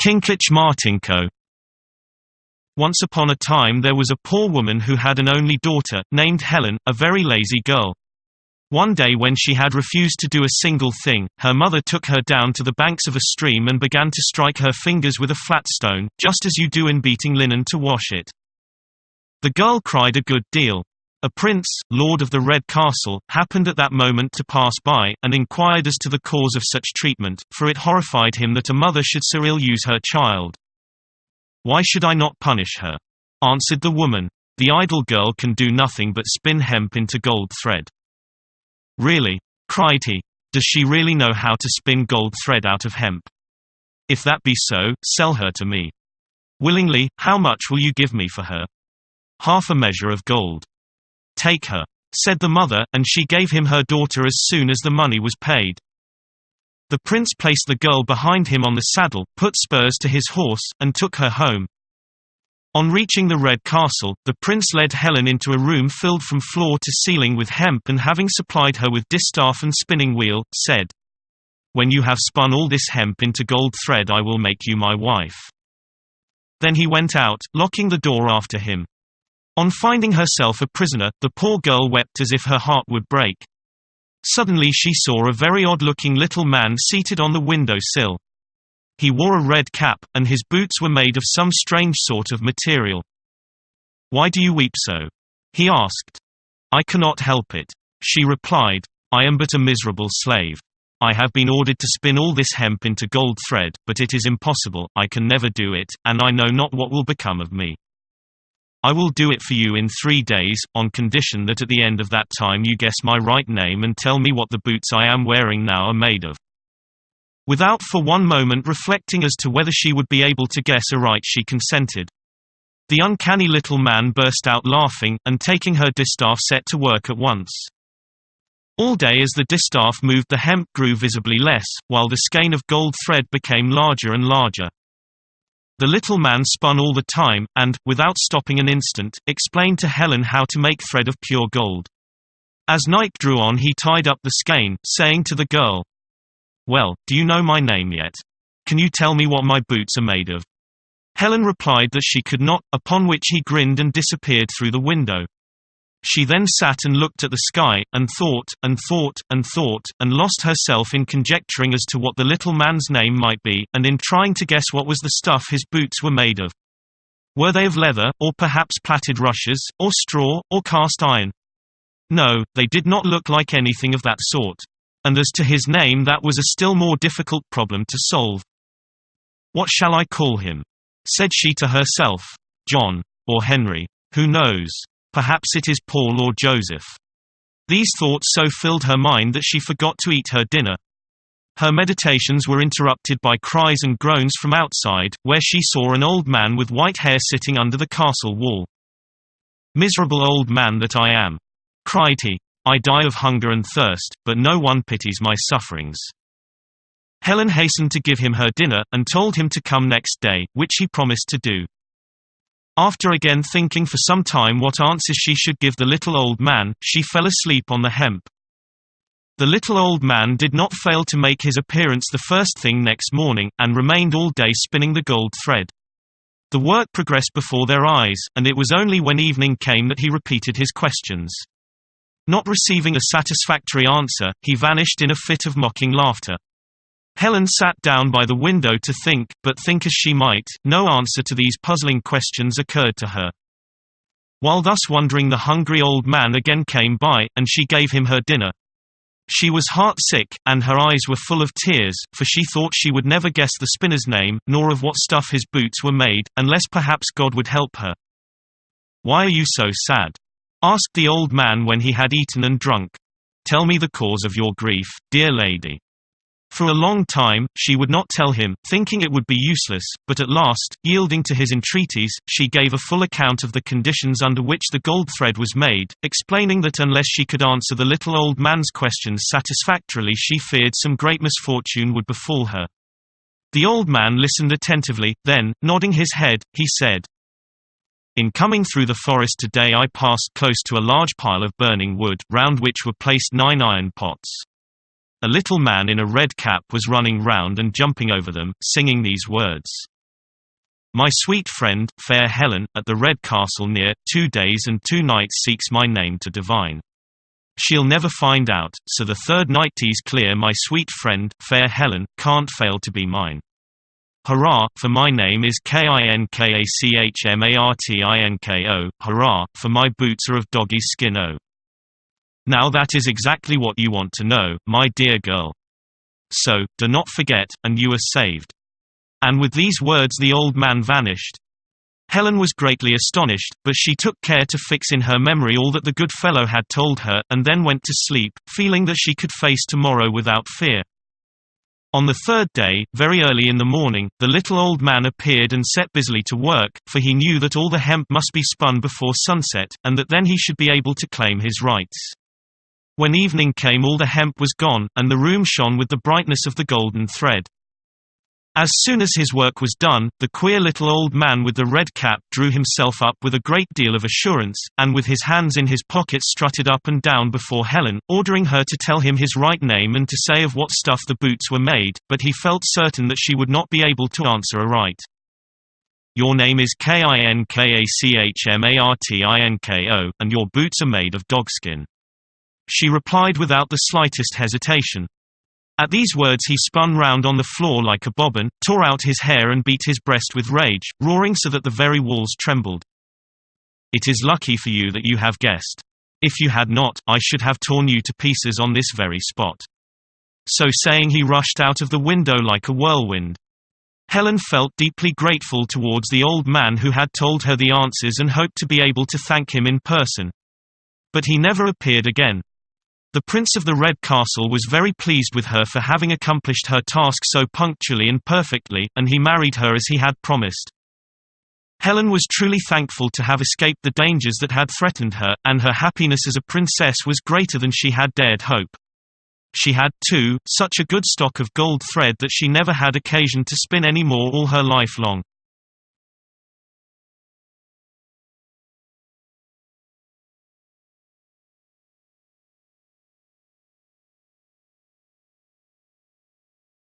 Kinkach Martinko. Once upon a time there was a poor woman who had an only daughter, named Helen, a very lazy girl. One day when she had refused to do a single thing, her mother took her down to the banks of a stream and began to strike her fingers with a flat stone, just as you do in beating linen to wash it. The girl cried a good deal. A prince, lord of the Red Castle, happened at that moment to pass by, and inquired as to the cause of such treatment, for it horrified him that a mother should so ill-use her child. "Why should I not punish her?" answered the woman. "The idle girl can do nothing but spin hemp into gold thread." "Really?" cried he. "Does she really know how to spin gold thread out of hemp? If that be so, sell her to me." "Willingly. How much will you give me for her?" "Half a measure of gold." "Take her," said the mother, and she gave him her daughter as soon as the money was paid. The prince placed the girl behind him on the saddle, put spurs to his horse, and took her home. On reaching the Red Castle, the prince led Helen into a room filled from floor to ceiling with hemp, and having supplied her with distaff and spinning wheel, said, "When you have spun all this hemp into gold thread I will make you my wife." Then he went out, locking the door after him. On finding herself a prisoner, the poor girl wept as if her heart would break. Suddenly she saw a very odd-looking little man seated on the window-sill. He wore a red cap, and his boots were made of some strange sort of material. "Why do you weep so?" he asked. "I cannot help it," she replied. "I am but a miserable slave. I have been ordered to spin all this hemp into gold thread, but it is impossible, I can never do it, and I know not what will become of me. I will do it for you in 3 days, on condition that at the end of that time you guess my right name and tell me what the boots I am wearing now are made of." Without for one moment reflecting as to whether she would be able to guess aright, she consented. The uncanny little man burst out laughing, and taking her distaff set to work at once. All day as the distaff moved the hemp grew visibly less, while the skein of gold thread became larger and larger. The little man spun all the time, and, without stopping an instant, explained to Helen how to make thread of pure gold. As night drew on he tied up the skein, saying to the girl, "Well, do you know my name yet? Can you tell me what my boots are made of?" Helen replied that she could not, upon which he grinned and disappeared through the window. She then sat and looked at the sky, and thought, and thought, and thought, and lost herself in conjecturing as to what the little man's name might be, and in trying to guess what was the stuff his boots were made of. Were they of leather, or perhaps plaited rushes, or straw, or cast iron? No, they did not look like anything of that sort. And as to his name, that was a still more difficult problem to solve. "What shall I call him?" said she to herself. "John. Or Henry. Who knows? Perhaps it is Paul or Joseph." These thoughts so filled her mind that she forgot to eat her dinner. Her meditations were interrupted by cries and groans from outside, where she saw an old man with white hair sitting under the castle wall. "Miserable old man that I am!" cried he. "I die of hunger and thirst, but no one pities my sufferings." Helen hastened to give him her dinner, and told him to come next day, which he promised to do. After again thinking for some time what answers she should give the little old man, she fell asleep on the hemp. The little old man did not fail to make his appearance the first thing next morning, and remained all day spinning the gold thread. The work progressed before their eyes, and it was only when evening came that he repeated his questions. Not receiving a satisfactory answer, he vanished in a fit of mocking laughter. Helen sat down by the window to think, but think as she might, no answer to these puzzling questions occurred to her. While thus wondering, the hungry old man again came by, and she gave him her dinner. She was heart-sick, and her eyes were full of tears, for she thought she would never guess the spinner's name, nor of what stuff his boots were made, unless perhaps God would help her. "Why are you so sad?" asked the old man when he had eaten and drunk. "Tell me the cause of your grief, dear lady." For a long time, she would not tell him, thinking it would be useless, but at last, yielding to his entreaties, she gave a full account of the conditions under which the gold thread was made, explaining that unless she could answer the little old man's questions satisfactorily, she feared some great misfortune would befall her. The old man listened attentively, then, nodding his head, he said, "In coming through the forest today I passed close to a large pile of burning wood, round which were placed 9 iron pots. A little man in a red cap was running round and jumping over them, singing these words, My sweet friend, fair Helen, at the Red Castle near, 2 days and 2 nights seeks my name to divine. She'll never find out, so the third night 'tis clear my sweet friend, fair Helen, can't fail to be mine. Hurrah, for my name is Kinkach Martinko, hurrah, for my boots are of doggy's skin oh. Now that is exactly what you want to know, my dear girl. So, do not forget, and you are saved. And with these words the old man vanished. Helen was greatly astonished, but she took care to fix in her memory all that the good fellow had told her, and then went to sleep, feeling that she could face tomorrow without fear. On the third day, very early in the morning, the little old man appeared and set busily to work, for he knew that all the hemp must be spun before sunset, and that then he should be able to claim his rights. When evening came all the hemp was gone, and the room shone with the brightness of the golden thread. As soon as his work was done, the queer little old man with the red cap drew himself up with a great deal of assurance, and with his hands in his pockets strutted up and down before Helen, ordering her to tell him his right name and to say of what stuff the boots were made, but he felt certain that she would not be able to answer aright. Your name is Kinkach Martinko, and your boots are made of dogskin. She replied without the slightest hesitation. At these words he spun round on the floor like a bobbin, tore out his hair and beat his breast with rage, roaring so that the very walls trembled. It is lucky for you that you have guessed. If you had not, I should have torn you to pieces on this very spot. So saying he rushed out of the window like a whirlwind. Helen felt deeply grateful towards the old man who had told her the answers and hoped to be able to thank him in person. But he never appeared again. The Prince of the Red Castle was very pleased with her for having accomplished her task so punctually and perfectly, and he married her as he had promised. Helen was truly thankful to have escaped the dangers that had threatened her, and her happiness as a princess was greater than she had dared hope. She had, too, such a good stock of gold thread that she never had occasion to spin any more all her life long.